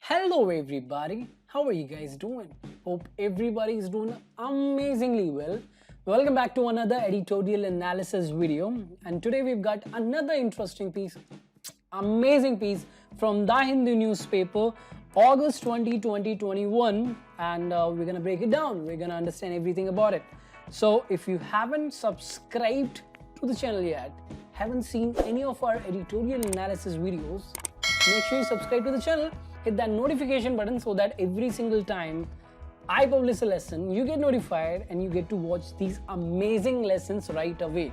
Hello everybody, how are you guys doing? Hope everybody is doing amazingly well. Welcome back to another editorial analysis video, and today we've got another interesting piece, amazing piece from the Hindu newspaper, August 20, 2021, and we're gonna break it down. We're gonna understand everything about it. So if you haven't subscribed to the channel yet, haven't seen any of our editorial analysis videos, make sure you subscribe to the channel, hit that notification button so that every single time I publish a lesson, you get notified and you get to watch these amazing lessons right away.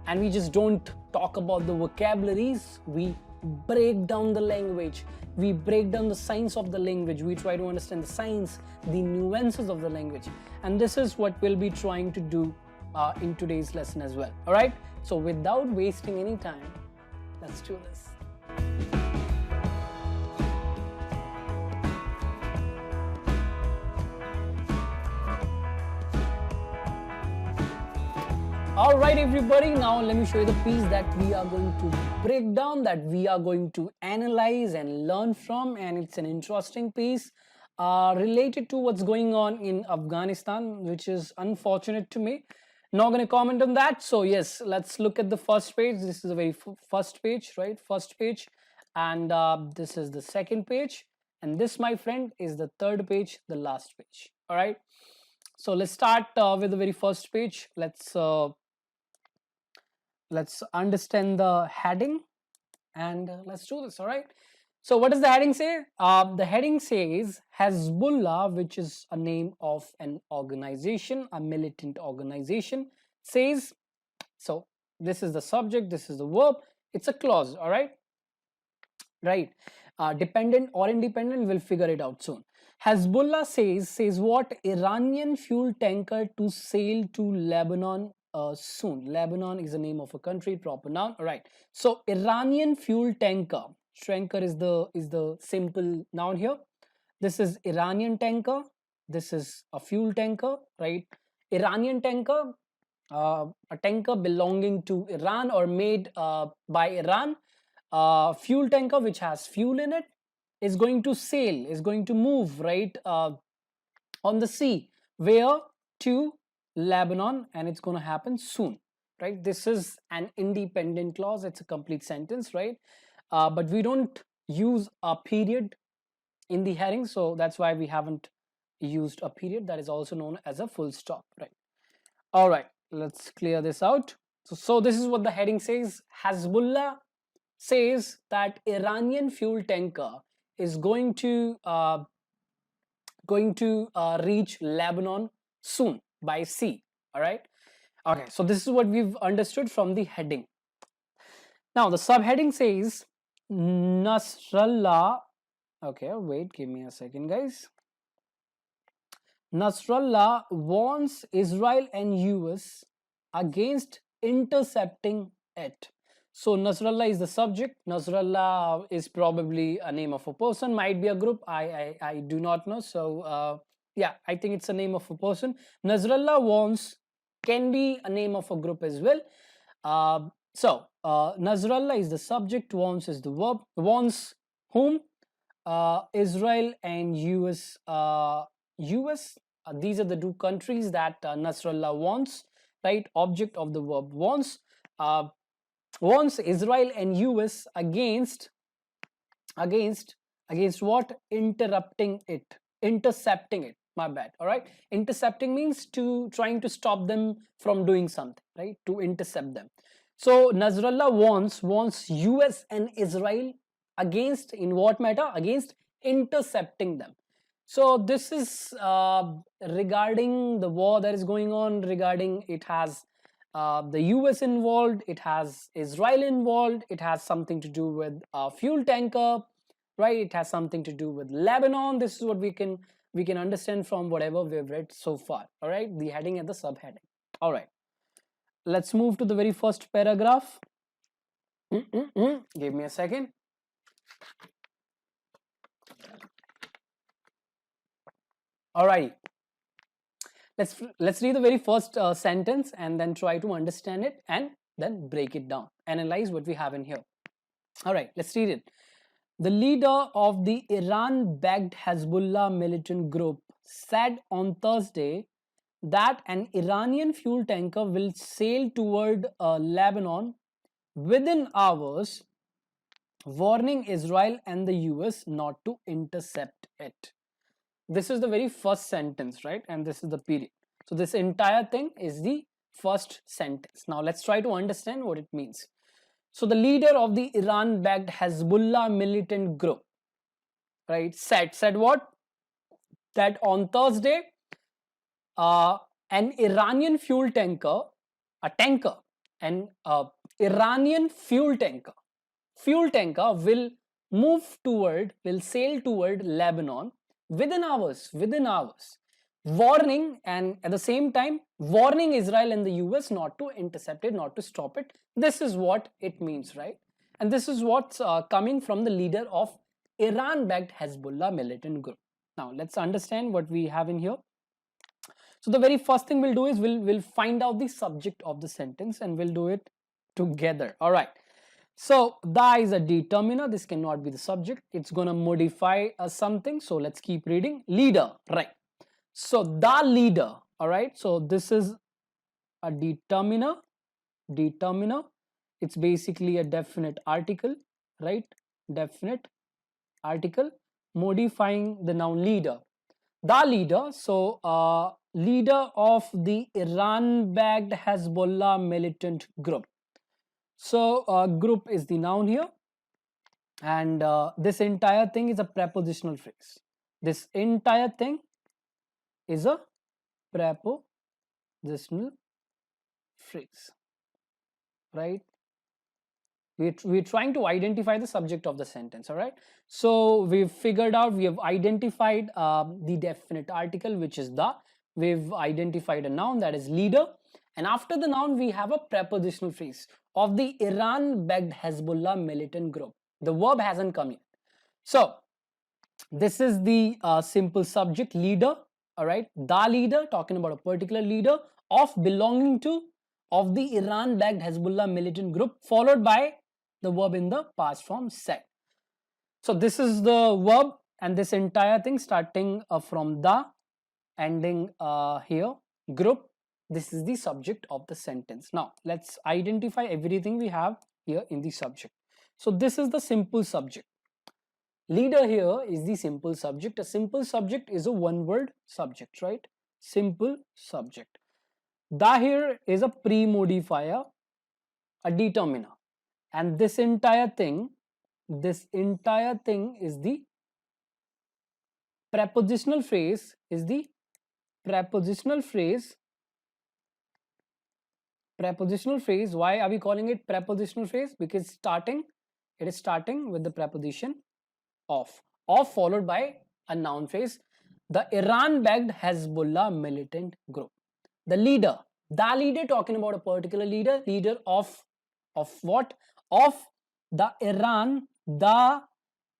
And we just don't talk about the vocabularies, we break down the language, we break down the science of the language, we try to understand the science, the nuances of the language. And this is what we'll be trying to do in today's lesson as well. Alright, so without wasting any time, let's do this. Alright everybody, now let me show you the piece that we are going to break down, that we are going to analyze and learn from, and it's an interesting piece related to what's going on in Afghanistan, which is unfortunate to me. Not going to comment on that. So yes, let's look at the first page. This is the very first page, right? First page, and this is the second page, and this, my friend, is the third page, the last page. All right, so let's start with the very first page. Let's understand the heading and let's do this. All right, so what does the heading say? The heading says Hezbollah, which is a name of an organization, a militant organization, says, so this is the subject, this is the verb, it's a clause. All right, dependent or independent, we'll figure it out soon. Hezbollah says what? Iranian fuel tanker to sail to Lebanon soon. Lebanon is the name of a country, proper noun. All right, so Iranian fuel tanker, is the simple noun here. This is Iranian tanker, this is a fuel tanker, right? Iranian tanker, a tanker belonging to Iran or made by Iran. Fuel tanker which has fuel in it is going to sail, is going to move, right, on the sea. Where? To Lebanon, and it's going to happen soon, right? This is an independent clause, it's a complete sentence, right? But we don't use a period in the heading, so that's why we haven't used a period. That is also known as a full stop, right? All right, let's clear this out. So this is what the heading says. Hezbollah says that Iranian fuel tanker is going to reach Lebanon soon by sea. All right, okay, so this is what we've understood from the heading. Now the subheading says Nasrallah, okay, wait, give me a second, guys. Nasrallah warns Israel and US against intercepting it. So Nasrallah is the subject. Nasrallah is probably a name of a person, might be a group, I do not know. So yeah, I think it's a name of a person. Nasrallah warns can be a name of a group as well. Nasrallah is the subject, warns is the verb. Warns whom? Israel and US. These are the two countries that Nasrallah warns, right? Object of the verb warns. Warns Israel and US against what? Intercepting it, my bad. All right, intercepting means trying to stop them from doing something, right? To intercept them. So Nasrallah warns US and Israel against, in what matter? Against intercepting them. So this is regarding the war that is going on, regarding it has the US involved, it has Israel involved, it has something to do with a fuel tanker, right? It has something to do with Lebanon. This is what we can understand from whatever we've read so far. All right, the heading and the subheading. All right, let's move to the very first paragraph. Give me a second. All right, let's read the very first sentence and then try to understand it and then break it down, analyze what we have in here. All right, let's read it. The leader of the Iran-backed Hezbollah militant group said on Thursday that an Iranian fuel tanker will sail toward Lebanon within hours, warning Israel and the US not to intercept it. This is the very first sentence, right? And this is the period. So this entire thing is the first sentence. Now let's try to understand what it means. So the leader of the Iran-backed Hezbollah militant group, right, said what? That on Thursday, an Iranian fuel tanker, an Iranian fuel tanker will sail toward Lebanon within hours, warning, and at the same time warning Israel and the US not to intercept it, not to stop it. This is what it means, right? And this is what's coming from the leader of Iran-backed Hezbollah militant group. Now let's understand what we have in here. So the very first thing we'll do is we'll find out the subject of the sentence, and we'll do it together. All right. So the is a determiner. This cannot be the subject. It's going to modify something. So let's keep reading. Leader, right? So the leader, all right? So this is a determiner. It's basically a definite article, right? Definite article modifying the noun leader. The leader, so leader of the Iran-backed Hezbollah militant group. So group is the noun here, and this entire thing is a prepositional phrase. This entire thing is a prepositional phrase, right? We're trying to identify the subject of the sentence, all right? So we have identified the definite article, which is the. We've identified a noun, that is leader. And after the noun, we have a prepositional phrase of the Iran-backed Hezbollah militant group. The verb hasn't come yet. So this is the simple subject, leader, all right? The leader, talking about a particular leader of belonging to, of the Iran-backed Hezbollah militant group, followed by the verb in the past form, said. So this is the verb, and this entire thing starting from the, ending here, group. This is the subject of the sentence. Now let's identify everything we have here in the subject. So this is the simple subject. Leader here is the simple subject. A simple subject is a one-word subject, right? Simple subject. The here is a pre-modifier, a determiner, and this entire thing is the prepositional phrase, prepositional phrase. Why are we calling it prepositional phrase? Because it is starting with the preposition of followed by a noun phrase. The Iran-backed Hezbollah militant group. The leader, talking about a particular leader of what? Of the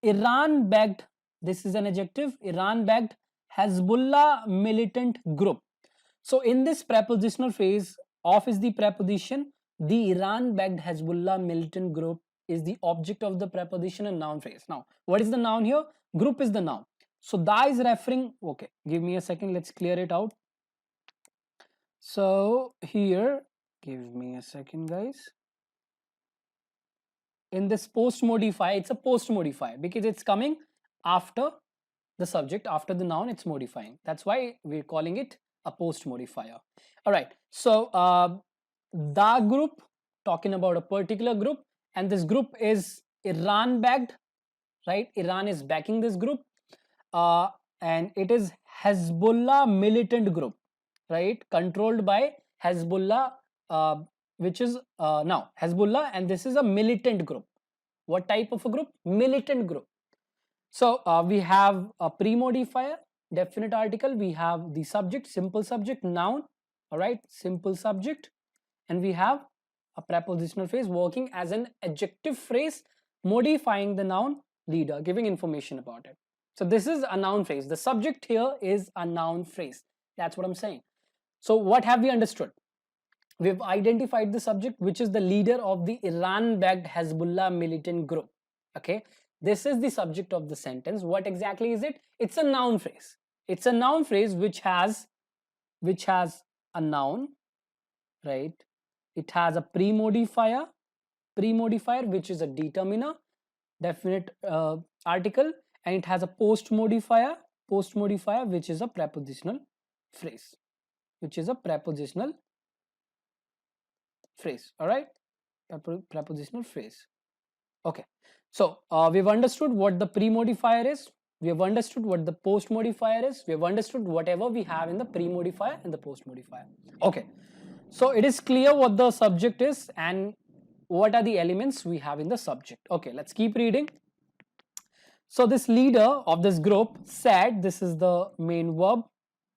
Iran-backed, this is an adjective, Iran-backed Hezbollah militant group. So in this prepositional phrase, of is the preposition, the Iran-backed Hezbollah militant group is the object of the preposition and noun phrase. Now, what is the noun here? Group is the noun. So the is referring, okay, give me a second, let's clear it out. So here, give me a second, guys. In this post modifier, it's a post modifier because it's coming after the subject, after the noun, it's modifying. That's why we're calling it a post modifier. All right. So the group, talking about a particular group, and this group is Iran backed, right? Iran is backing this group, and it is Hezbollah militant group, right? Controlled by Hezbollah, which is now Hezbollah, and this is a militant group. What type of a group? Militant group. So we have a pre-modifier, definite article, we have the subject, simple subject, noun, all right, simple subject, and we have a prepositional phrase working as an adjective phrase, modifying the noun leader, giving information about it. So this is a noun phrase. The subject here is a noun phrase. That's what I'm saying. So what have we understood? We've identified the subject, which is the leader of the Iran-backed Hezbollah militant group. Okay. This is the subject of the sentence. What exactly is it? It's a noun phrase. It's a noun phrase which has a noun, right? It has a pre-modifier which is a determiner, definite article, and it has a post modifier which is a prepositional phrase, all right, prepositional phrase. Okay, so we've understood what the pre-modifier is, we have understood what the post modifier is, we have understood whatever we have in the pre-modifier and the post modifier. Okay, so it is clear what the subject is and what are the elements we have in the subject. Okay, let's keep reading. So this leader of this group said, this is the main verb,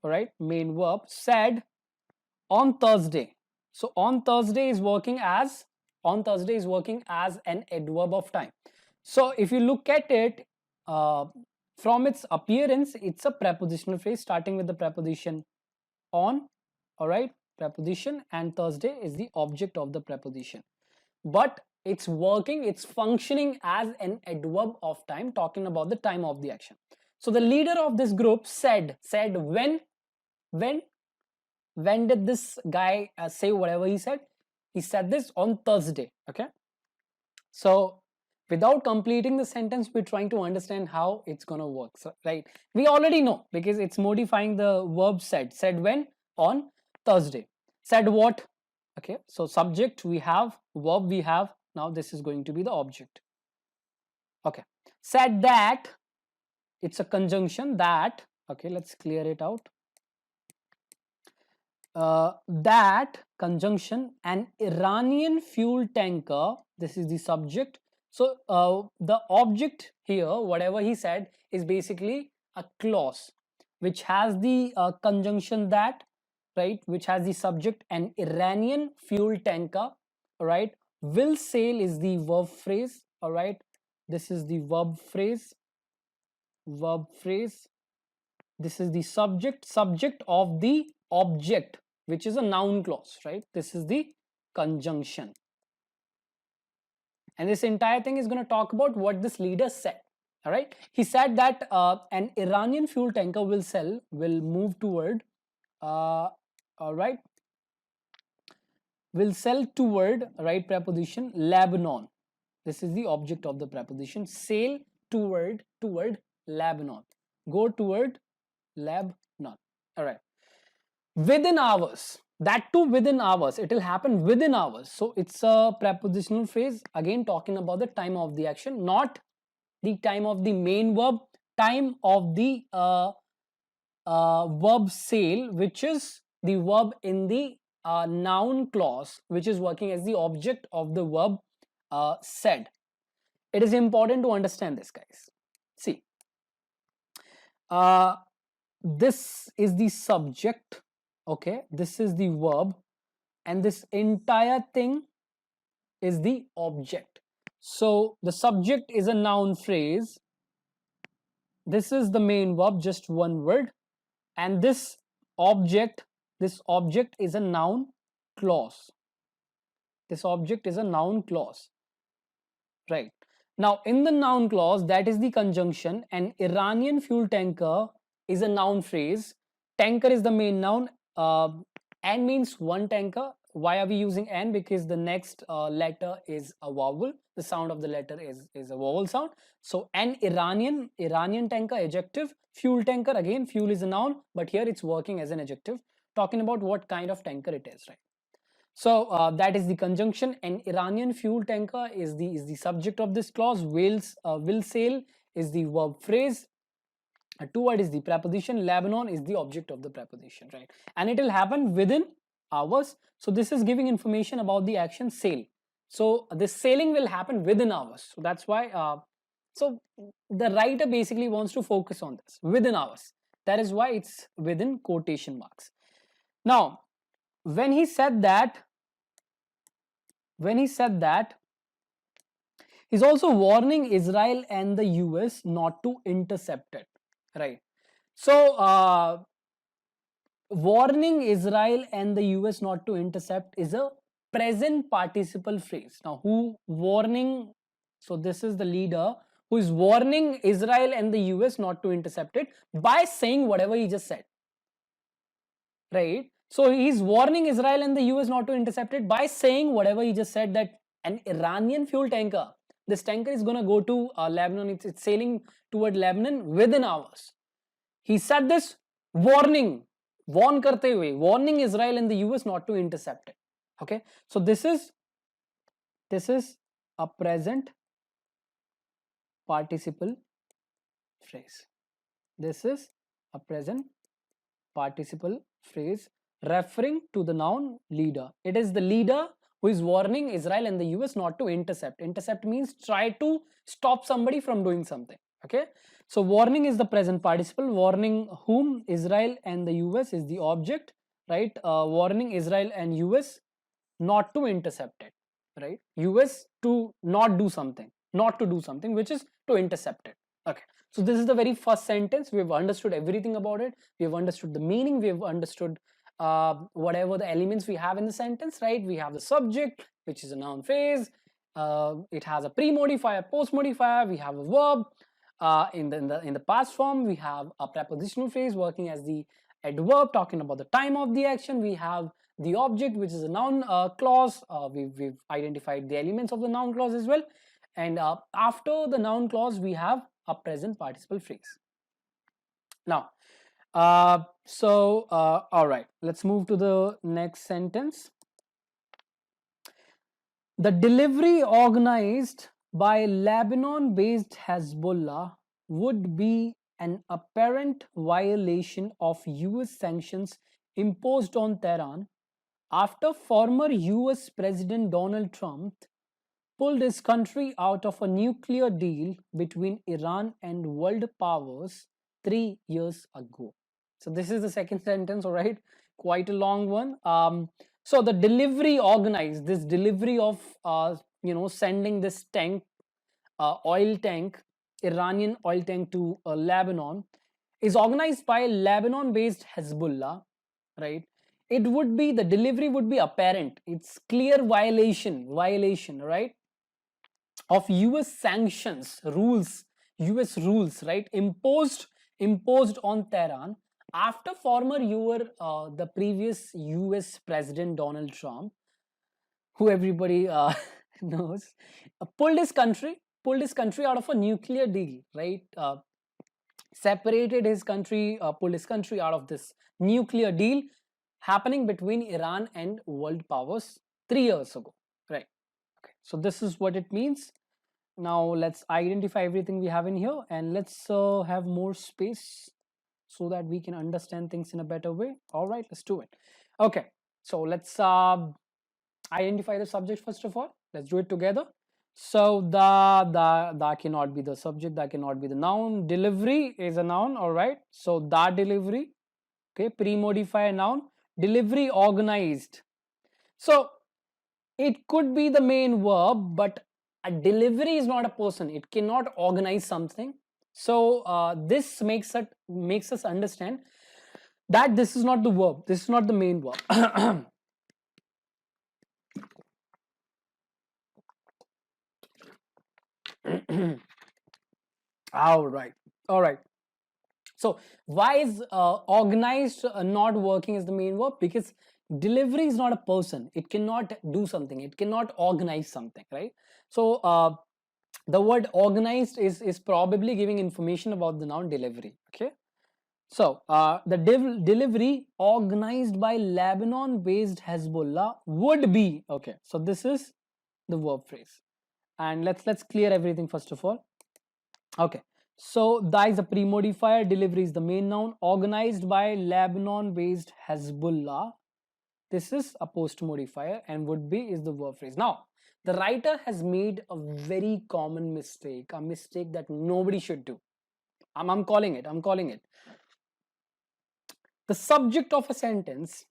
all right, main verb, said on Thursday. So on Thursday is working as an adverb of time. So if you look at it from its appearance, it's a prepositional phrase starting with the preposition on, all right, preposition, and Thursday is the object of the preposition. But it's working, it's functioning as an adverb of time, talking about the time of the action. So the leader of this group said when did this guy say whatever he said? He said this on Thursday. Okay, so without completing the sentence, we're trying to understand how it's gonna work. So, right, we already know because it's modifying the verb said when, on Thursday. Said what? Okay, so subject we have, verb we have, now this is going to be the object. Okay, said that, it's a conjunction that. Okay, let's clear it out. That conjunction, an Iranian fuel tanker, this is the subject. So the object here, whatever he said, is basically a clause which has the conjunction that, right, which has the subject an Iranian fuel tanker, all right. Will sail is the verb phrase, all right. This is the verb phrase. This is the subject of the object, which is a noun clause, right? This is the conjunction. And this entire thing is going to talk about what this leader said, all right? He said that an Iranian fuel tanker will move toward, all right, will sell toward, right, preposition, Lebanon. This is the object of the preposition. Sail toward Lebanon. Go toward Lebanon, all right. Within hours, that too within hours, it will happen within hours. So it's a prepositional phrase, again talking about the time of the action, not the time of the main verb, time of the verb sail, which is the verb in the noun clause, which is working as the object of the verb said. It is important to understand this, guys. See, this is the subject, okay, this is the verb, and this entire thing is the object. So the subject is a noun phrase, this is the main verb, just one word, and this object is a noun clause. This object is a noun clause, right? Now in the noun clause, that is the conjunction, an Iranian fuel tanker is a noun phrase. Tanker is the main noun. N means one tanker. Why are we using N? Because the next letter is a vowel. The sound of the letter is a vowel sound. So an Iranian tanker, adjective. Fuel tanker, again fuel is a noun, but here it's working as an adjective, talking about what kind of tanker it is, right? So that is the conjunction. An Iranian fuel tanker is the subject of this clause. Will sail is the verb phrase. Toward is the preposition. Lebanon is the object of the preposition, right? And it will happen within hours. So this is giving information about the action sail. So this sailing will happen within hours. So that's why. So the writer basically wants to focus on this within hours. That is why it's within quotation marks. Now, when he said that, he's also warning Israel and the US not to intercept it, right? So warning Israel and the US not to intercept is a present participle phrase. Now who warning? So this is the leader who is warning Israel and the US not to intercept it by saying whatever he just said. Right? So he's warning Israel and the US not to intercept it by saying whatever he just said, that an Iranian fuel tanker, this tanker is going to go to Lebanon, it's sailing toward Lebanon within hours. He said this warning warning Israel and the US not to intercept it. Okay, so this is a present participle phrase. This is a present participle phrase referring to the noun leader. It is the leader who is warning Israel and the US not to intercept. Intercept means try to stop somebody from doing something. Okay, so warning is the present participle. Warning whom? Israel and the US is the object, right? Warning Israel and US not to intercept it, right? US to not do something, which is to intercept it. Okay, so this is the very first sentence. We've understood everything about it. We have understood the meaning. We have understood whatever the elements we have in the sentence, right? We have the subject, which is a noun phrase. It has a pre-modifier, post-modifier. We have a verb. In the past form, we have a prepositional phrase working as the adverb, talking about the time of the action. We have the object, which is a noun clause. We've identified the elements of the noun clause as well. And after the noun clause, we have a present participle phrase. Now, all right, let's move to the next sentence. The delivery organized by Lebanon-based Hezbollah would be an apparent violation of US sanctions imposed on Tehran after former US President Donald Trump pulled his country out of a nuclear deal between Iran and world powers 3 years ago. So this is the second sentence, all right? Quite a long one. So the delivery organized, this delivery of, sending this tank, oil tank, Iranian oil tank to Lebanon is organized by Lebanon-based Hezbollah, right? It would be, the delivery would be apparent. It's clear violation, right? Of US sanctions, rules, US rules, right? Imposed on Tehran after the previous US President Donald Trump, who everybody knows, pulled his country out of a nuclear deal, right? Separated his country, pulled his country out of this nuclear deal happening between Iran and world powers 3 years ago, right? Okay, so this is what it means. Now let's identify everything we have in here, and let's have more space so that we can understand things in a better way. All right, let's do it. Okay, so let's identify the subject first of all. Let's do it together. So the cannot be the subject, that cannot be the noun. Delivery is a noun, all right? So the delivery, okay, pre-modifier noun. Delivery organized. So it could be the main verb, but a delivery is not a person. It cannot organize something. So this makes us understand that this is not the verb. This is not the main verb. All right. So why is organized not working as the main verb? Because delivery is not a person. It cannot do something. It cannot organize something, right? So the word organized is probably giving information about the noun delivery. Okay. So the delivery organized by Lebanon-based Hezbollah would be, okay. So this is the verb phrase, and let's clear everything first of all. Okay. So that is a pre-modifier. Delivery is the main noun. Organized by Lebanon-based Hezbollah. This is a post-modifier, and would be is the verb phrase. Now, the writer has made a very common mistake, a mistake that nobody should do. I'm calling it. The subject of a sentence,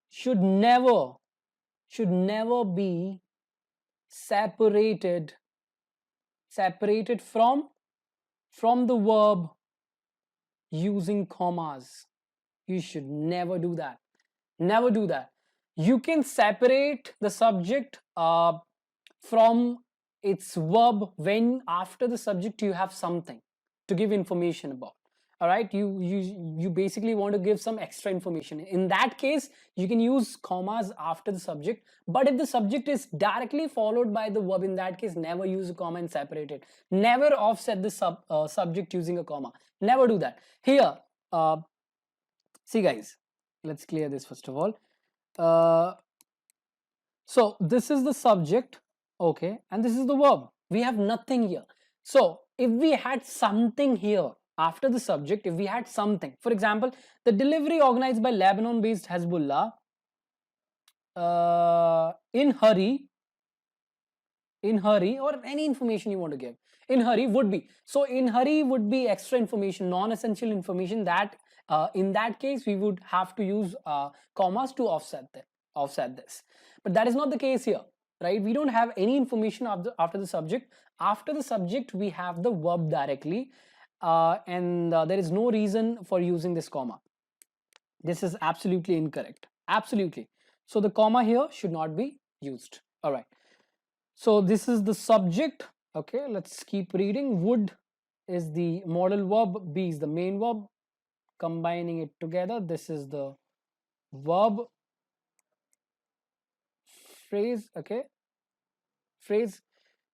should never be separated from the verb using commas. You should never do that. You can separate the subject from its verb when after the subject you have something to give information about. All right, you basically want to give some extra information. In that case, you can use commas after the subject. But if the subject is directly followed by the verb, in that case, never use a comma and separate it. Never offset the subject using a comma. Never do that. Here, see guys, let's clear this first of all. So this is the subject, okay, and this is the verb. We have nothing here. So if we had something here after the subject, if we had something, for example, the delivery organized by Lebanon-based Hezbollah in hurry, or any information you want to give. In hurry would be, so in hurry would be extra information, non-essential information, that in that case we would have to use commas to offset this. But that is not the case here, right? We don't have any information after the subject. After the subject we have the verb directly, and there is no reason for using this comma. This is absolutely incorrect, absolutely. So the comma here should not be used. All right, so this is the subject. Okay, let's keep reading. Would is the modal verb, be is the main verb. Combining it together, this is the verb phrase. Okay, phrase.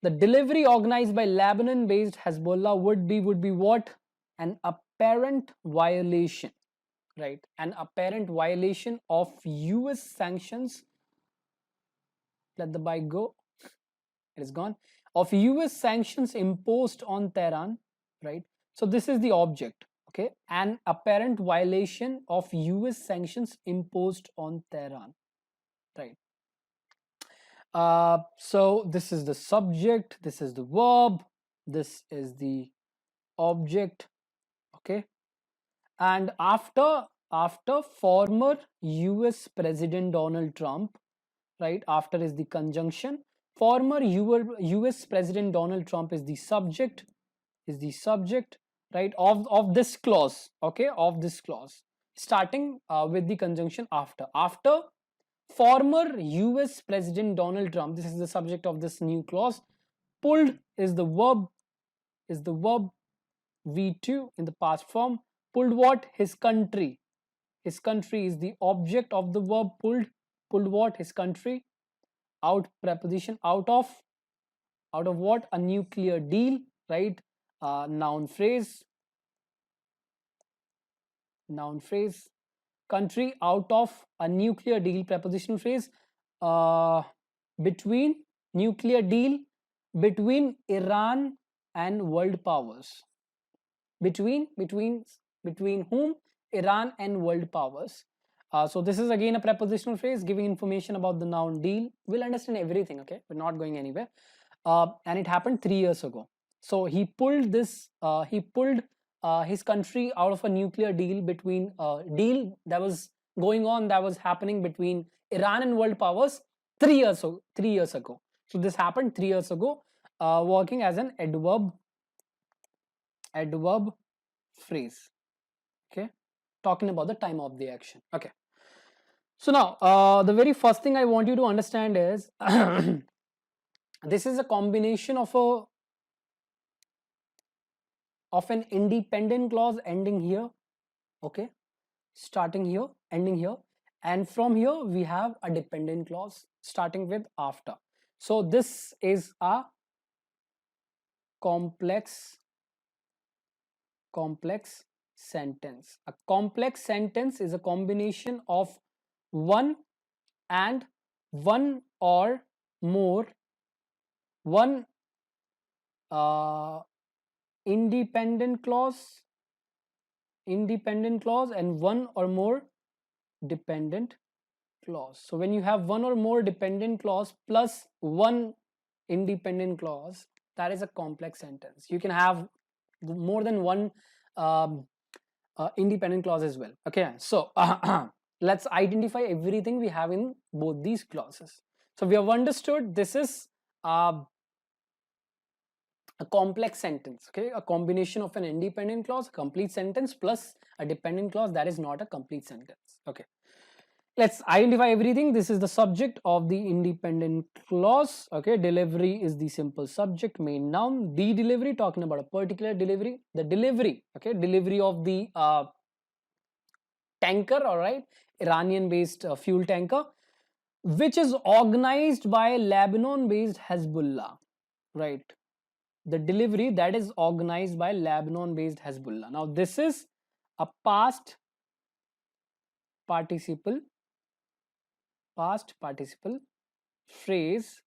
The delivery organized by Lebanon-based Hezbollah would be what? An apparent violation, right? An apparent violation of US sanctions. Let the bike go. It is gone. Of US sanctions imposed on Tehran, right? So this is the object, okay? An apparent violation of US sanctions imposed on Tehran, right? So this is the subject, this is the verb, this is the object, okay? And after former US President Donald Trump, right? After is the conjunction. Former US President Donald Trump is the subject, right, of this clause, okay, of this clause, starting with the conjunction after. After former US President Donald Trump, this is the subject of this new clause. Pulled is the verb, V2 in the past form. Pulled what? His country. His country is the object of the verb pulled. Pulled what? His country. Out preposition, out of what? A nuclear deal, right? Noun phrase, country, out of a nuclear deal, prepositional phrase, between, nuclear deal between Iran and world powers. Between whom? Iran and world powers. So this is again a prepositional phrase giving information about the noun deal. We'll understand everything, okay? We're not going anywhere. And it happened 3 years ago. So he pulled this, his country out of a nuclear deal between, deal that was going on, that was happening between Iran and world powers 3 years ago. So this happened 3 years ago, working as an adverb phrase, okay, talking about the time of the action. Okay, so now the very first thing I want you to understand is this is a combination of an independent clause ending here, okay, starting here, ending here, and from here we have a dependent clause starting with after. So this is a complex sentence. A complex sentence is a combination of one or more, one independent clause and one or more dependent clause. So when you have one or more dependent clause plus one independent clause, that is a complex sentence. You can have more than one independent clause as well. Okay, so let's identify everything we have in both these clauses. So we have understood this is a complex sentence, okay, a combination of an independent clause, a complete sentence, plus a dependent clause. That is not a complete sentence. Okay, Let's identify everything. This is the subject of the independent clause. Okay, delivery is the simple subject, main noun. The delivery, talking about a particular delivery. The delivery, okay, delivery of the tanker, all right, Iranian based fuel tanker, which is organized by Lebanon based Hezbollah, right? The delivery that is organized by Lebanon based Hezbollah. Now, this is a participle, past participle phrase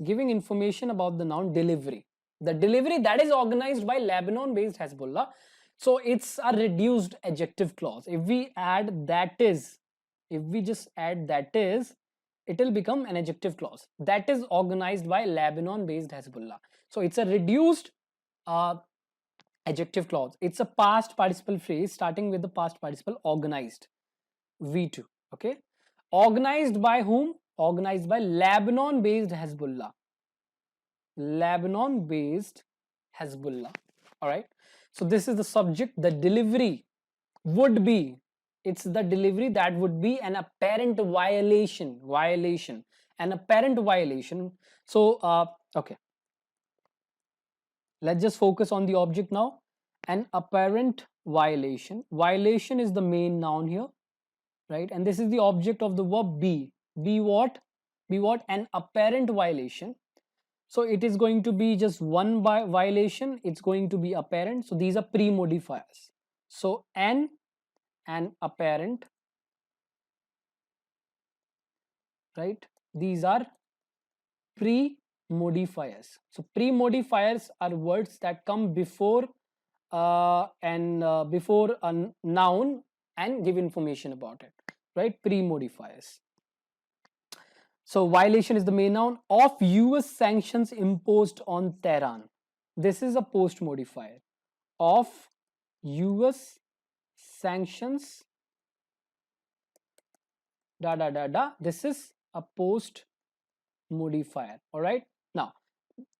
giving information about the noun delivery. The delivery that is organized by Lebanon based Hezbollah. So it's a reduced adjective clause. If we add that is, if we just add that is, it will become an adjective clause. That is organized by Lebanon based Hezbollah. So it's a reduced uh, adjective clause. It's a past participle phrase starting with the past participle organized. V2. Okay. Organized by whom? Organized by Lebanon based Hezbollah. Lebanon based Hezbollah. All right. So this is the subject. The delivery would be, it's the delivery that would be an apparent violation, an apparent violation. So, okay. Let's just focus on the object now. An apparent violation. Violation is the main noun here, right? And this is the object of the verb be. Be what? Be what? An apparent violation. So it is going to be just one violation. It's going to be apparent. So these are pre-modifiers. So an apparent, right? These are pre-modifiers. So pre-modifiers are words that come before before a noun and give information about it, right? Pre-modifiers. So violation is the main noun of US sanctions imposed on Tehran. This is a post modifier of US sanctions This is a post modifier. All right. Now,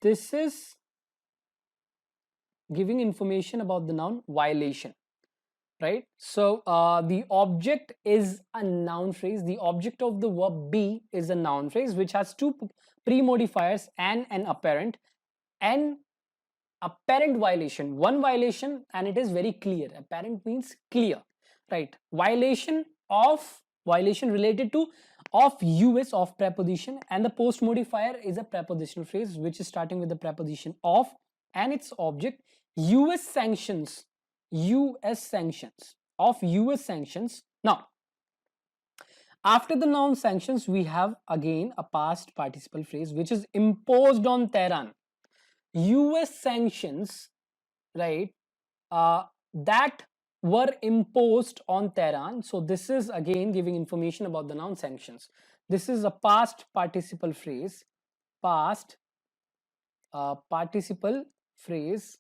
this is giving information about the noun violation, right? So the object is a noun phrase. The object of the verb be is a noun phrase which has two pre-modifiers and an apparent. An apparent violation, one violation, and it is very clear. Apparent means clear, right? Violation related to of US of preposition, and the post modifier is a prepositional phrase which is starting with the preposition of and its object US sanctions, US sanctions, of US sanctions. Now, after the noun sanctions, we have again a past participle phrase which is imposed on Tehran. US sanctions, right, that were imposed on Tehran. So this is again giving information about the noun sanctions. This is a past participle phrase, past participle phrase.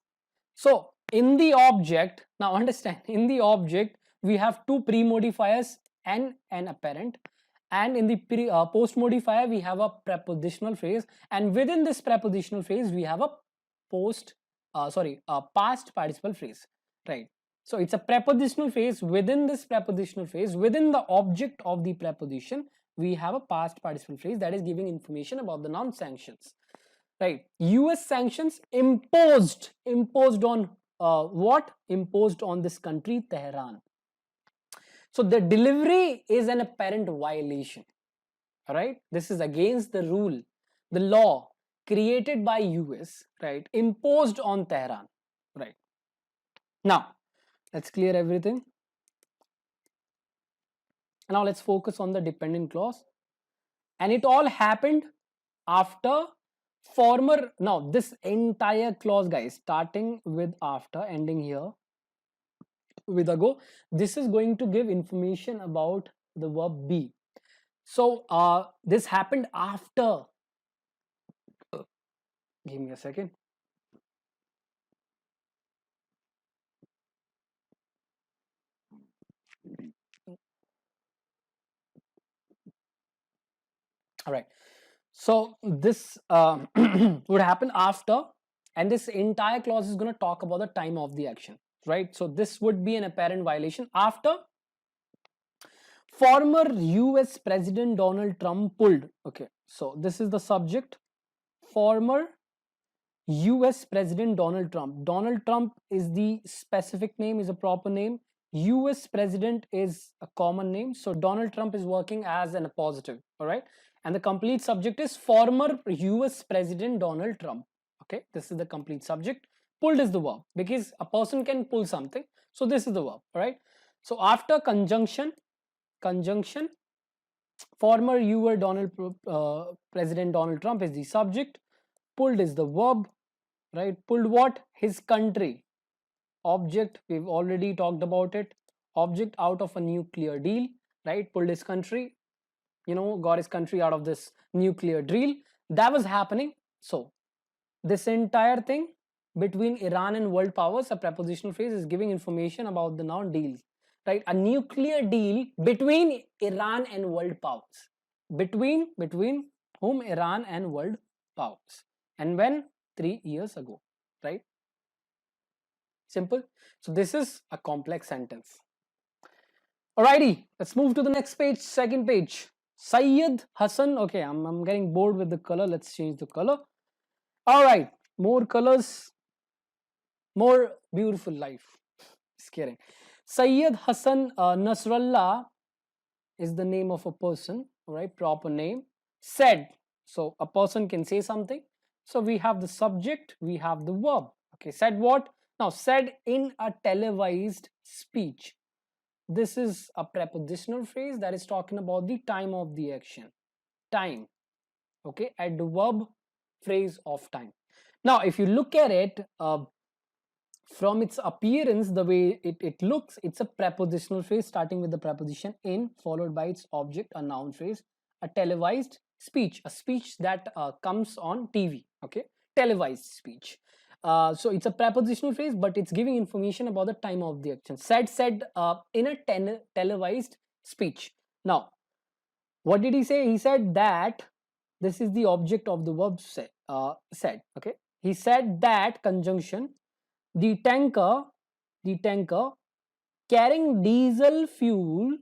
So in the object, now understand, in the object we have two pre-modifiers and an apparent, and in the post modifier we have a prepositional phrase, and within this prepositional phrase we have a past participle phrase, right? So it's a prepositional phrase. Within this prepositional phrase, within the object of the preposition, we have a past participle phrase that is giving information about the noun sanctions, right? US sanctions imposed on what? Imposed on this country, Tehran. So the delivery is an apparent violation. All right, this is against the rule, the law created by US, right, imposed on Tehran, right? Now, let's clear everything. Now let's focus on the dependent clause. And it all happened after former. Now, this entire clause, guys, starting with after, ending here with ago, this is going to give information about the verb be. So this happened after. Give me a second. All right. So this would happen after, and this entire clause is going to talk about the time of the action, right? So this would be an apparent violation after Former US President Donald Trump pulled. Okay, so this is the subject. Former US President Donald Trump. Donald Trump is the specific name, is a proper name. US President is a common name. So Donald Trump is working as an appositive. All right. And the complete subject is former US President Donald Trump. Okay. This is the complete subject. Pulled is the verb because a person can pull something. So this is the verb. All right. So after conjunction, former US President Donald Trump is the subject. Pulled is the verb, right? Pulled what? His country. Object, we've already talked about it. Object out of a nuclear deal, right? Pulled his country, got his country out of this nuclear deal. That was happening. So this entire thing between Iran and world powers, a prepositional phrase, is giving information about the noun deals, right? A nuclear deal between Iran and world powers. Between whom? Iran and world powers. And when? 3 years ago, right? Simple. So this is a complex sentence. Alrighty, let's move to the next page, second page. Sayyid Hassan. Okay, I'm getting bored with the color. Let's change the color. All right, more colors, more beautiful life. Just kidding. Sayyid Hassan Nasrallah is the name of a person, right? Proper name. Said. So a person can say something. So we have the subject, we have the verb. Okay, said what? Now, said in a televised speech. This is a prepositional phrase that is talking about the time of the action. Time. Okay, adverb phrase of time. Now, if you look at it from its appearance, the way it looks, it's a prepositional phrase starting with the preposition in, followed by its object, a noun phrase, a televised speech, a speech that comes on TV. Okay, televised speech. So it's a prepositional phrase, but it's giving information about the time of the action. Said in a televised speech. Now, what did he say? He said that this is the object of the verb said. Okay, he said that conjunction, the tanker carrying diesel fuel.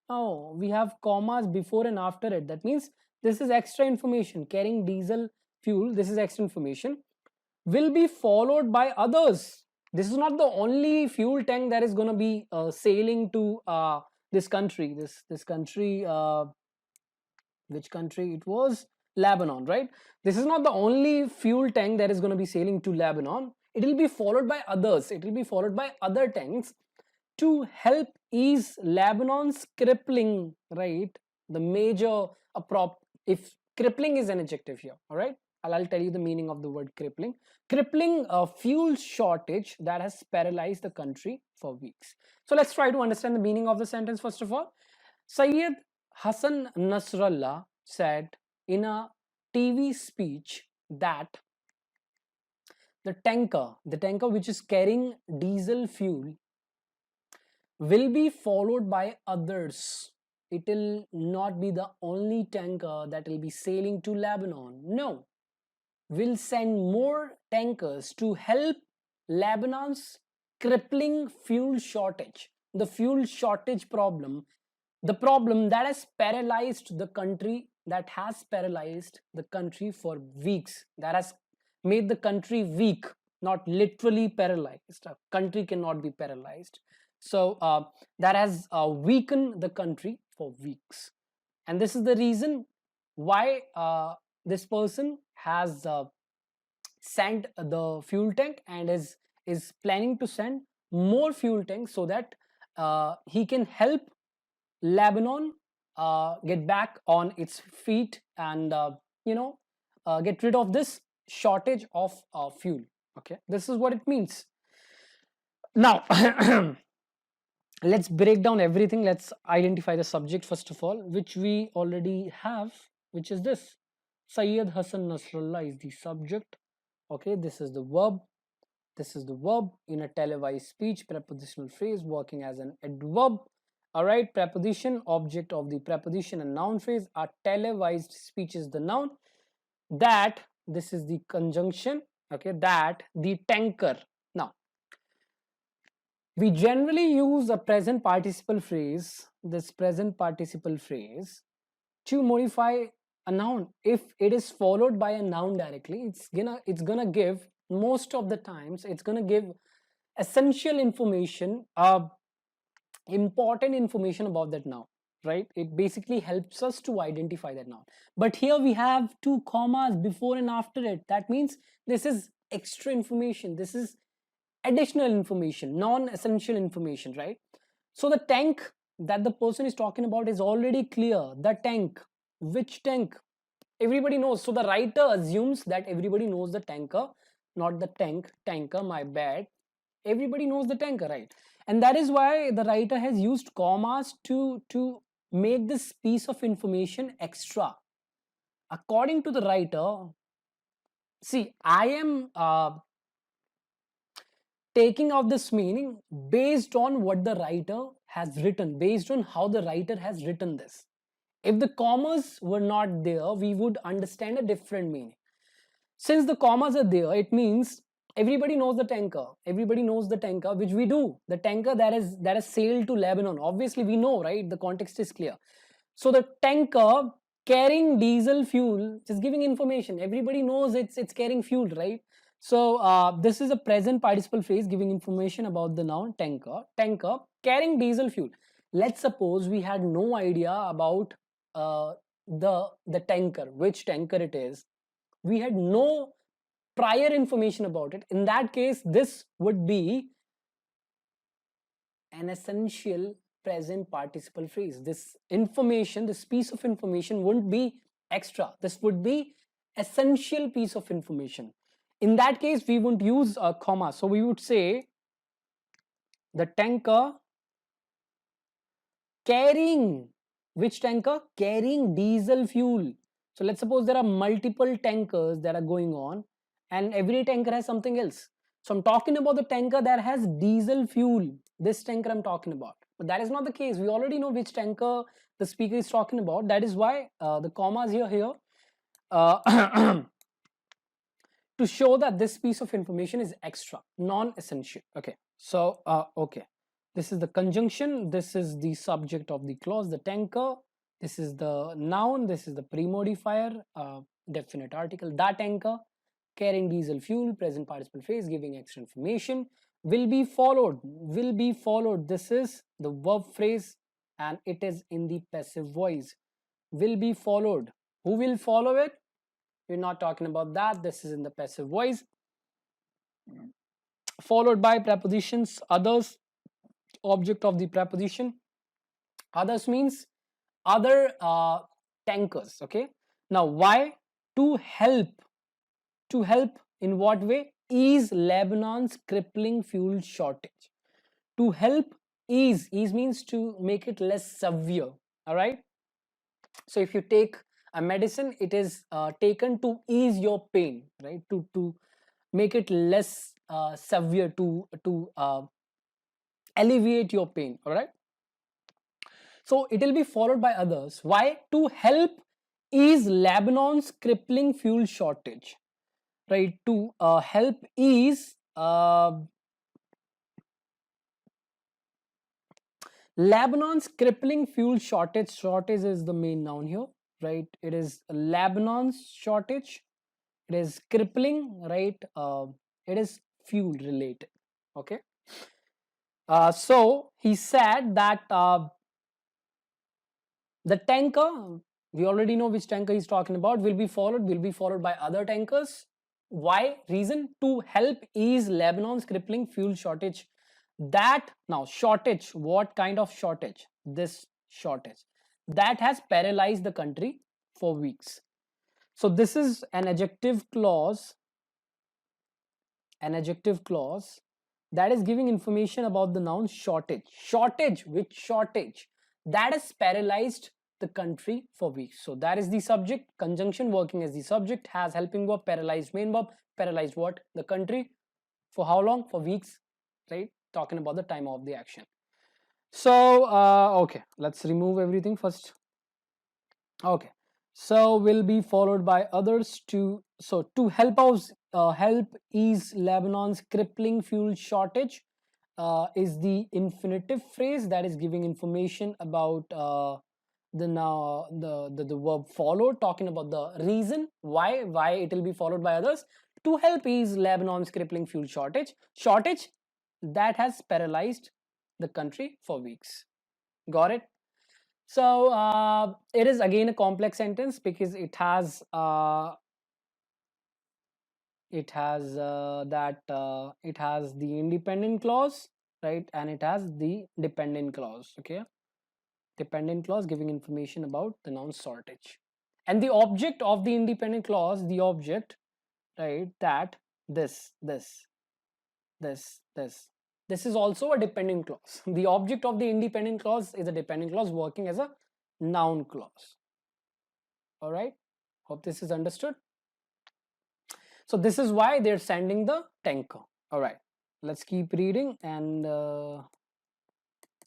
Oh, we have commas before and after it. That means this is extra information. Carrying diesel fuel, this is extra information, will be followed by others. This is not the only fuel tank that is going to be sailing to this country. This country, which country it was? Lebanon, right? This is not the only fuel tank that is going to be sailing to Lebanon. It will be followed by others. It will be followed by other tanks to help ease Lebanon's crippling, right? The major if crippling is an adjective here, all right? I'll tell you the meaning of the word crippling. Crippling fuel shortage that has paralyzed the country for weeks. So let's try to understand the meaning of the sentence first of all. Sayyid Hassan Nasrallah said in a TV speech that the tanker which is carrying diesel fuel will be followed by others. It will not be the only tanker that will be sailing to Lebanon. No, we'll send more tankers to help Lebanon's crippling fuel shortage. The fuel shortage problem, the problem that has paralyzed the country, for weeks, that has made the country weak, not literally paralyzed. A country cannot be paralyzed. So that has weakened the country for weeks. And this is the reason why this person has sent the fuel tank and is planning to send more fuel tanks so that he can help Lebanon get back on its feet and get rid of this shortage of fuel. Okay, this is what it means. Now let's break down everything. Let's identify the subject first of all, which we already have, which is this. Sayyid Hassan Nasrallah is the subject. Okay, this is the verb. This is the verb in a televised speech, prepositional phrase working as an adverb. All right, preposition, object of the preposition, and noun phrase. A televised speech is the noun. That, this is the conjunction. Okay, that the tanker. Now, We generally use a present participle phrase, this present participle phrase, to modify a noun. If it is followed by a noun directly, it's gonna give, most of the times it's gonna give essential information, important information about that noun, right? It basically helps us to identify that noun. But here we have two commas before and after it. That means this is extra information, this is additional information, non-essential information, right? So the tank that the person is talking about is already clear. The tank, which tank? Everybody knows. So the writer assumes that everybody knows the tanker, not the tanker, my bad. Everybody knows the tanker, right? And that is why the writer has used commas to make this piece of information extra. According to the writer, see, I am taking out this meaning based on what the writer has written, based on how the writer has written this. If the commas were not there, we would understand a different meaning. Since the commas are there, it means everybody knows the tanker. Everybody knows the tanker, which we do. The tanker that has sailed to Lebanon. Obviously, we know, right? The context is clear. So the tanker carrying diesel fuel is giving information. Everybody knows it's carrying fuel, right? So this is a present participle phrase giving information about the noun tanker. Tanker carrying diesel fuel. Let's suppose we had no idea about the tanker, which tanker it is. We had no prior information about it. In that case, this would be an essential present participle phrase. This information, this piece of information wouldn't be extra. This would be essential piece of information. In that case, we wouldn't use a comma. So we would say the tanker carrying, which tanker? Carrying diesel fuel. So let's suppose there are multiple tankers that are going on and every tanker has something else. So I'm talking about the tanker that has diesel fuel. This tanker I'm talking about. But that is not the case. We already know which tanker the speaker is talking about. That is why the commas here uh, to show that this piece of information is extra, non-essential. Okay, so okay, this is the conjunction, this is the subject of the clause, the tanker, this is the noun, this is the pre-modifier, definite article, that tanker carrying diesel fuel, present participle phrase giving extra information, will be followed, will be followed. This is the verb phrase and it is in the passive voice. Will be followed. Who will follow it? We're not talking about that. This is in the passive voice. Followed by prepositions, others, object of the preposition. Others means other tankers. Okay. Now, why? To help. To help in what way? Ease Lebanon's crippling fuel shortage. To help ease. Ease means to make it less severe. All right. So if you take a medicine, it is taken to ease your pain, right? To make it less severe, to alleviate your pain. All right. So it will be followed by others. Why? To help ease Lebanon's crippling fuel shortage, right? To help ease Lebanon's crippling fuel shortage. Shortage is the main noun here, right? It is Lebanon's shortage. It is crippling, right? It is fuel related. Okay. So he said that the tanker, we already know which tanker he's talking about, will be followed by other tankers. Why? Reason? To help ease Lebanon's crippling fuel shortage. That now shortage, what kind of shortage? This shortage that has paralyzed the country for weeks. So this is an adjective clause, that is giving information about the noun shortage. Shortage, which shortage? That has paralyzed the country for weeks. So that is the subject, conjunction working as the subject, has helping verb, paralyzed main verb. Paralyzed what? The country. For how long? For weeks, right? Talking about the time of the action. So okay, let's remove everything first. Okay, so will be followed by others. To help ease Lebanon's crippling fuel shortage. is the infinitive phrase that is giving information about the verb followed, talking about the reason why it will be followed by others. To help ease Lebanon's crippling fuel shortage that has paralyzed the country for weeks. Got it? So it is again a complex sentence because it has the independent clause, right, and it has the dependent clause. Okay, dependent clause giving information about the noun shortage, and the object of the independent clause, the object, right, that this this this this is also a dependent clause. The object of the independent clause is a dependent clause working as a noun clause. All right, hope this is understood. So this is why they're sending the tanker. All right, let's keep reading. And all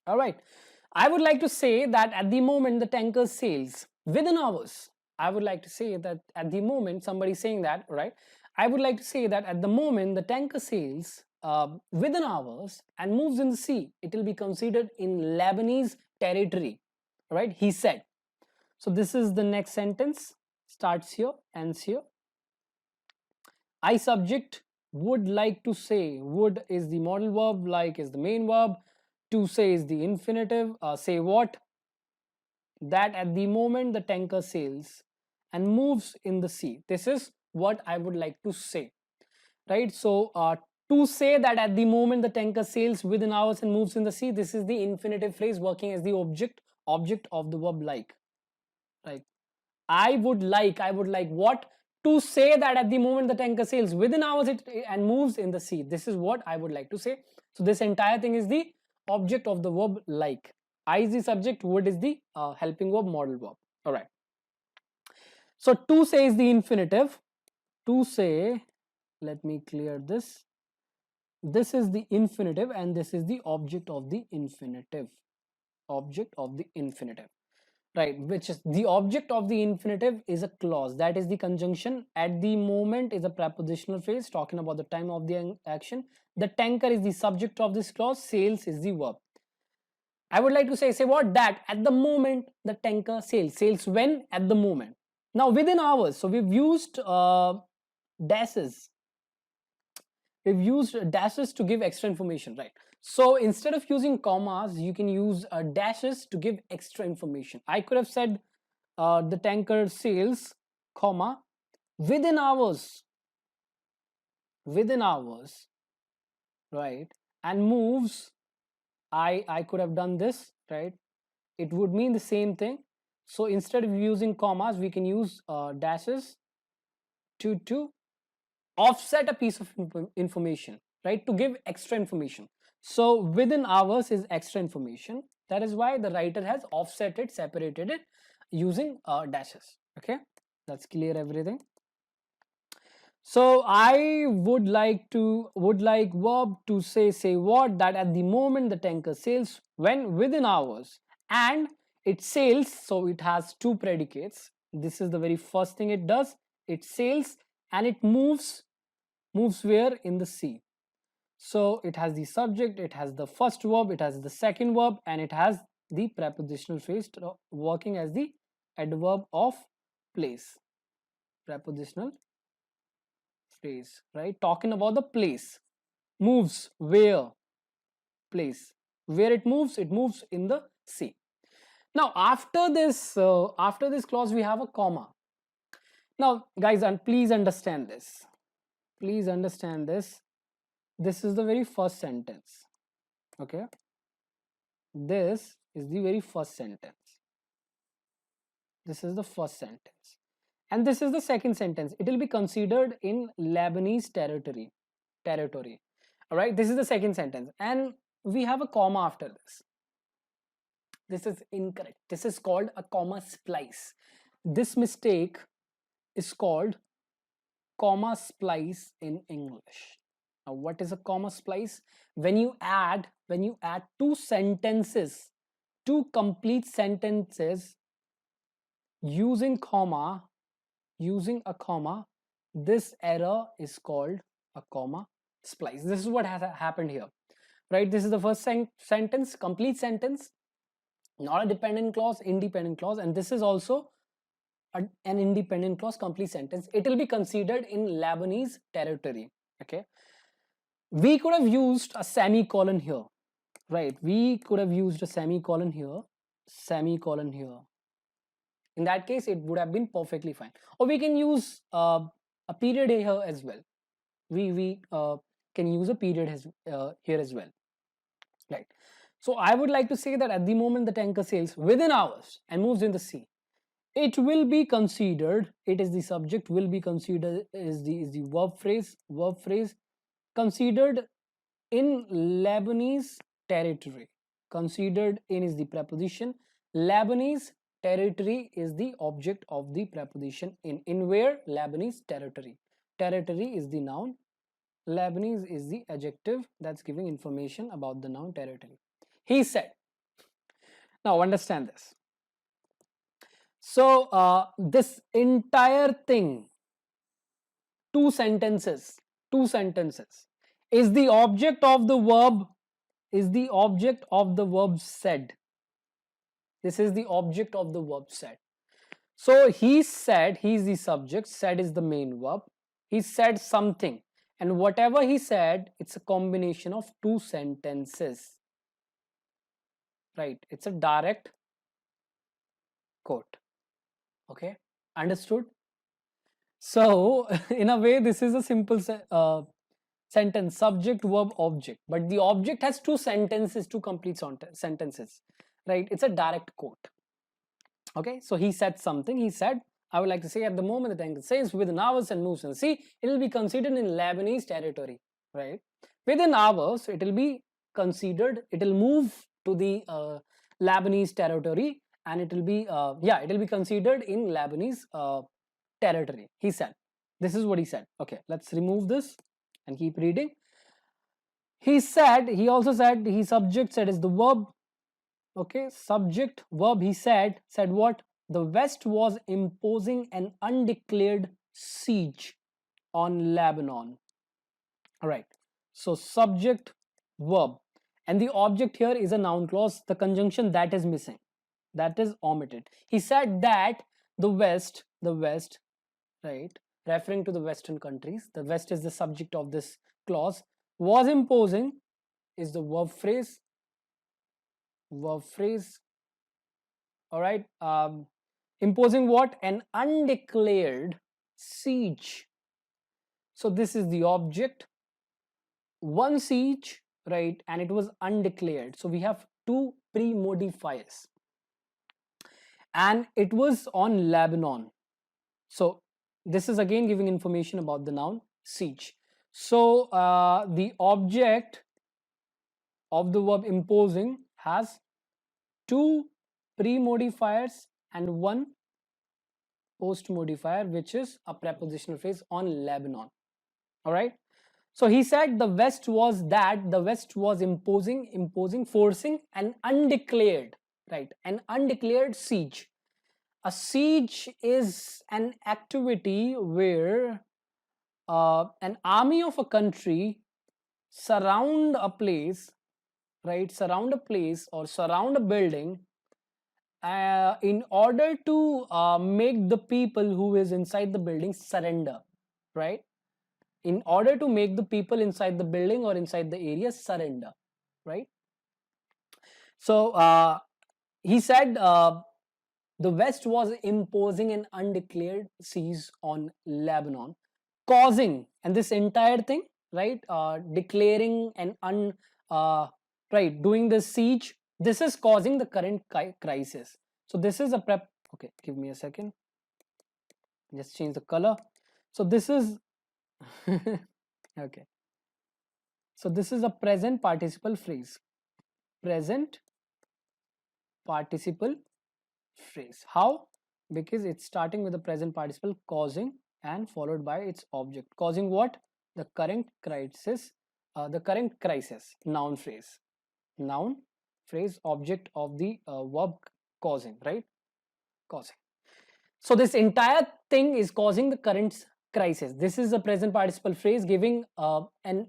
right, I would like to say that at the moment the tanker sails within hours. I would like to say that at the moment, somebody saying that, right? I would like to say that at the moment the tanker sails within hours and moves in the sea, it will be considered in Lebanese territory, right? He said. So this is the next sentence, starts here, ends here. I subject would like to say. Would is the modal verb, like is the main verb, to say is the infinitive. Say what? That at the moment the tanker sails and moves in the sea. This is what I would like to say, right? So to say that at the moment the tanker sails within hours and moves in the sea, this is the infinitive phrase working as the object of the verb like, right? I would like what? To say that at the moment the tanker sails within hours and moves in the sea. This is what I would like to say. So this entire thing is the object of the verb like. I is the subject, would is the helping verb, modal verb. All right. So to say is the infinitive. To say, let me clear this. This is the infinitive and this is the object of the infinitive. Object of the infinitive. Right, which is the object of the infinitive is a clause, that is the conjunction. At the moment is a prepositional phrase talking about the time of the action. The tanker is the subject of this clause, sails is the verb. I would like to say what? That at the moment the tanker sails when? At the moment. Now within hours, so we've used dashes. We've used dashes to give extra information, right? So instead of using commas, you can use dashes to give extra information. I could have said the tanker sails, comma, within hours, right, and moves. I could have done this, right? It would mean the same thing. So instead of using commas, we can use dashes to offset a piece of information, right? To give extra information. So within hours is extra information. That is why the writer has offset it, separated it using dashes. Okay, that's clear everything. So I would like verb to say what? That at the moment the tanker sails, when? Within hours, and it sails, so it has two predicates. This is the very first thing it does. It sails and it moves where? In the sea. So it has the subject, it has the first verb, it has the second verb, and it has the prepositional phrase working as the adverb of place. Prepositional phrase, right? Talking about the place. Moves where? Place. Where it moves in the sea. Now after this clause we have a comma. Now guys, and please understand this. Please understand this. This is the very first sentence. Okay, this is the very first sentence. This is the first sentence, and this is the second sentence. It will be considered in Lebanese territory. All right, this is the second sentence, and we have a comma after this. This is incorrect. This is called a comma splice. This mistake is called comma splice in English. Now what is a comma splice? When you add two sentences, two complete sentences using a comma, this error is called a comma splice. This is what has happened here. right? This is the first sentence, complete sentence, not a dependent clause, independent clause, and this is also an independent clause, complete sentence. It will be considered in Lebanese territory. Okay, we could have used a semicolon here, right? We could have used a semicolon here, semicolon here. In that case, it would have been perfectly fine. Or we can use a period here as well. We can use a period here as well, right? So I would like to say that at the moment the tanker sails within hours and moves in the sea, it will be considered, it is the subject, will be considered is the verb phrase considered in Lebanese territory. Considered in is the preposition. Lebanese territory is the object of the preposition in. In where? Lebanese territory. Territory is the noun. Lebanese is the adjective that's giving information about the noun territory. He said. Now understand this. So this entire thing, two sentences, is the object of the verb, said. This is the object of the verb said. So he said, he is the subject, said is the main verb. He said something, and whatever he said, it's a combination of two sentences, right? It's a direct quote. Okay, understood? So in a way, this is a simple sentence, subject, verb, object, but the object has two sentences, two complete sentences, right? It's a direct quote. Okay, so he said something. He said, I would like to say, at the moment the tanker sails within hours and moves in the sea, it will be considered in Lebanese territory, right? Within hours, it will be considered, it will move to the Lebanese territory, and it will be it will be considered in Lebanese territory. He said, this is what he said. Okay, let's remove this and keep reading. He said, he also said, he subject said is the verb. Okay, subject, verb, he said what? The West was imposing an undeclared siege on Lebanon. All right, so subject, verb, and the object here is a noun clause. The conjunction that is missing, that is omitted. He said that the West, right, referring to the Western countries, the West is the subject of this clause, was imposing is the verb phrase, all right, imposing what? An undeclared siege. So this is the object, one siege, right, and it was undeclared. So we have two pre-modifiers, and it was on Lebanon. So this is again giving information about the noun siege. So the object of the verb imposing has two pre-modifiers and one post-modifier, which is a prepositional phrase, on Lebanon. All right. So he said the West was imposing, forcing an undeclared, right, an undeclared siege. A siege is an activity where an army of a country surround a place, right, surround a place or surround a building in order to make the people who is inside the building surrender, right? In order to make the people inside the building or inside the area surrender, right? So he said the West was imposing an undeclared siege on Lebanon, causing, and this entire thing, right, declaring an right, doing the siege, this is causing the current crisis. So this is a prep. Okay, give me a second, just change the color. So this is okay, so this is a present participle phrase, present participle phrase. How? Because it's starting with the present participle causing and followed by its object. Causing what? The current crisis, noun phrase, object of the verb causing, right? Causing. So this entire thing is causing the current crisis. This is a present participle phrase giving an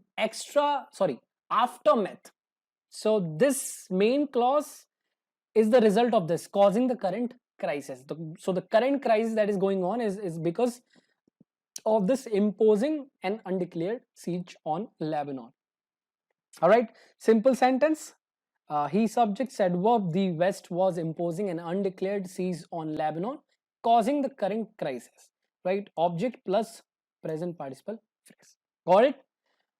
aftermath, So this main clause is the result of this, causing the current crisis. So the current crisis that is going on is because of this imposing an undeclared siege on Lebanon. All right, simple sentence. He subject said verb, the West was imposing an undeclared siege on Lebanon, causing the current crisis. Right, object plus present participle phrase. Got it?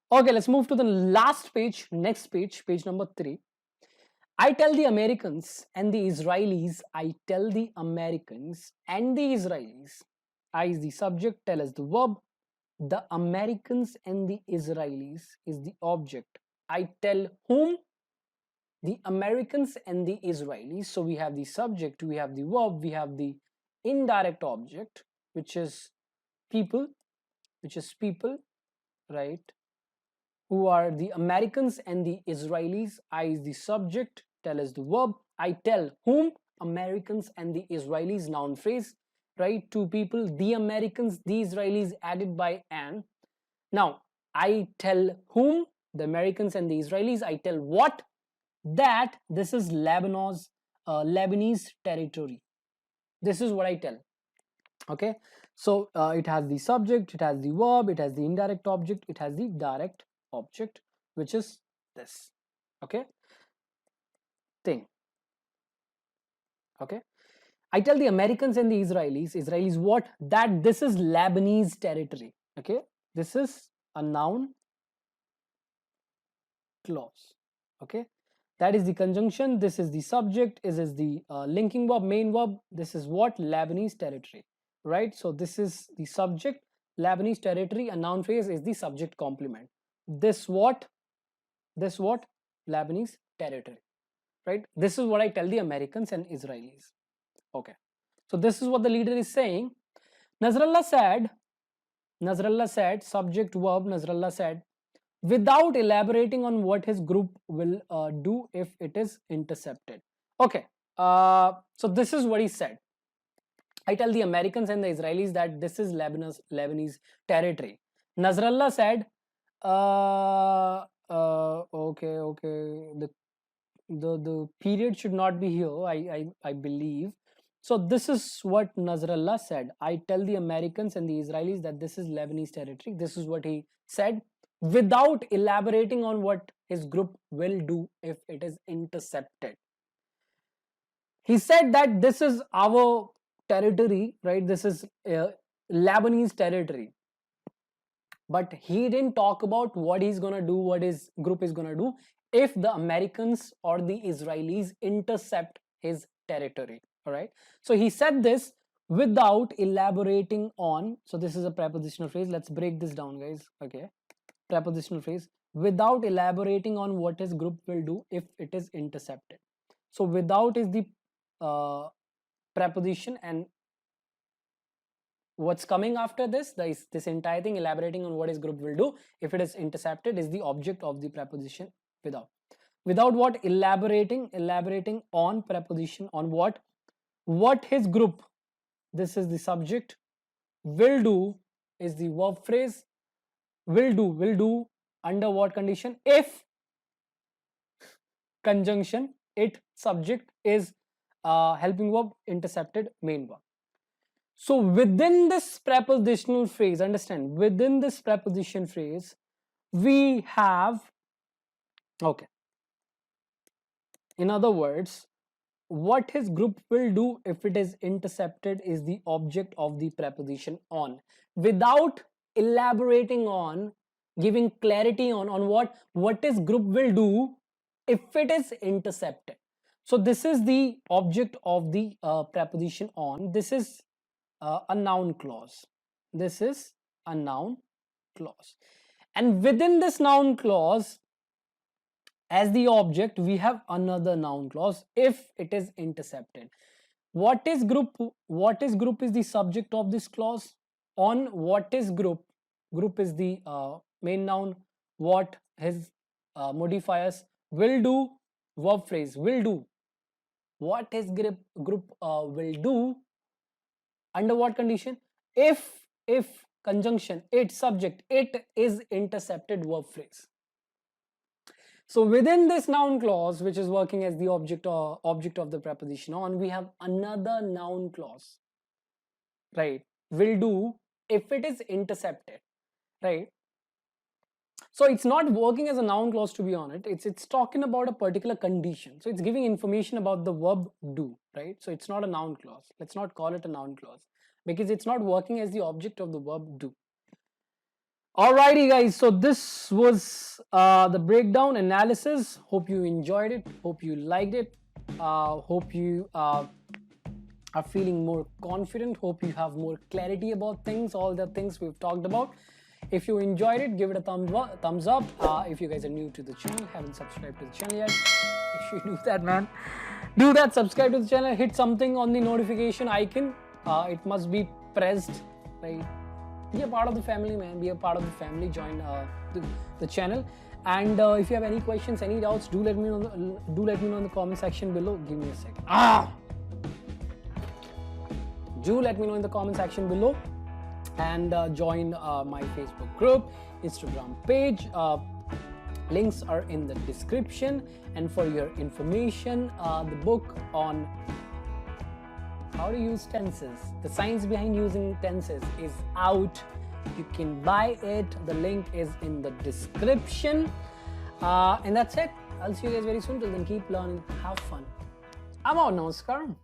Okay, let's move to the last page, next page, page number 3. I tell the Americans and the Israelis, I tell the Americans and the Israelis. I is the subject, tell is the verb. The Americans and the Israelis is the object. I tell whom? The Americans and the Israelis. So we have the subject, we have the verb, we have the indirect object, which is people, right? Who are the Americans and the Israelis. I is the subject, tell is the verb. I tell whom? Americans and the Israelis, noun phrase, right? Two people, the Americans, the Israelis, added by an. Now, I tell whom? The Americans and the Israelis. I tell what? That this is Lebanese territory. This is what I tell. Okay, so it has the subject, it has the verb, it has the indirect object, it has the direct object, which is this. Okay, thing. Okay, I tell the Americans and the Israelis what? That this is Lebanese territory. Okay, this is a noun clause. Okay, that is the conjunction, this is the subject, this is the linking verb, main verb. This is what? Lebanese territory, right? So this is the subject, Lebanese territory. A noun phrase is the subject complement. This what? Lebanese territory, right? This is what I tell the Americans and Israelis. Okay, so this is what the leader is saying. Nasrallah said, subject verb, Nasrallah said, without elaborating on what his group will do if it is intercepted. Okay, so this is what he said. I tell the Americans and the Israelis that this is Lebanese territory. Nasrallah said, okay, the period should not be here, I believe. So this is what Nasrallah said. I tell the Americans and the Israelis that this is Lebanese territory. This is what he said, without elaborating on what his group will do if it is intercepted. He said that this is our territory, right? This is Lebanese territory. But he didn't talk about what he's going to do, what his group is going to do if the Americans or the Israelis intercept his territory. All right. So he said this without elaborating on. So this is a prepositional phrase. Let's break this down, guys. Okay. Prepositional phrase, without elaborating on what his group will do if it is intercepted. So without is the preposition, and what's coming after this entire thing, elaborating on what his group will do if it is intercepted, is the object of the preposition without what? Elaborating on preposition on what his group, this is the subject, will do is the verb phrase. Will do under what condition? If conjunction, it, subject is helping verb, intercepted, main verb. So within this prepositional phrase, understand, within this preposition phrase, we have, okay, in other words, what his group will do if it is intercepted is the object of the preposition on, without elaborating on, giving clarity on what his group will do if it is intercepted. So this is the object of the preposition on. This is a noun clause. This is a noun clause. And within this noun clause, as the object, we have another noun clause if it is intercepted. What is group? What is group is the subject of this clause. On what is group? Group is the main noun. What his modifiers, will do, verb phrase, will do. What his group will do under what condition? If conjunction, it, subject, it is intercepted, verb phrase. So within this noun clause, which is working as the object of the preposition on, we have another noun clause, right? Will do if it is intercepted, right? So it's not working as a noun clause, to be honest. It's talking about a particular condition. So it's giving information about the verb do, right? So it's not a noun clause. Let's not call it a noun clause because it's not working as the object of the verb do. Alrighty guys, so this was the breakdown analysis. Hope you enjoyed it. Hope you liked it. Hope you are feeling more confident. Hope you have more clarity about things, all the things we've talked about. If you enjoyed it, give it a thumbs up. If you guys are new to the channel, haven't subscribed to the channel yet, make sure you do that, man. Do that, subscribe to the channel, hit something on the notification icon. It must be pressed, right? Be a part of the family, man. Be a part of the family. Join the channel. And if you have any questions, any doubts, do let me know. Do let me know in the comment section below. Give me a second. Do let me know in the comment section below, and join my Facebook group, Instagram page. Links are in the description. And for your information, the book on how to use tenses, the science behind using tenses, is out. You can buy it. The link is in the description. And that's it. I'll see you guys very soon. Till then, keep learning, have fun. I'm out. Namaskar.